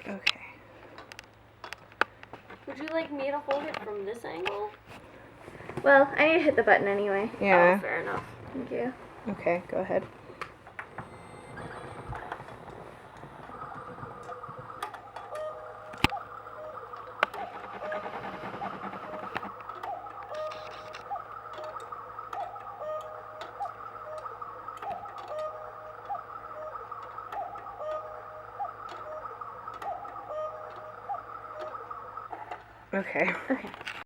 Okay. Would you like me to hold it from this angle? Well, I need to hit the button anyway. Yeah. Oh, fair enough. Thank you. Okay, go ahead. Okay. Okay.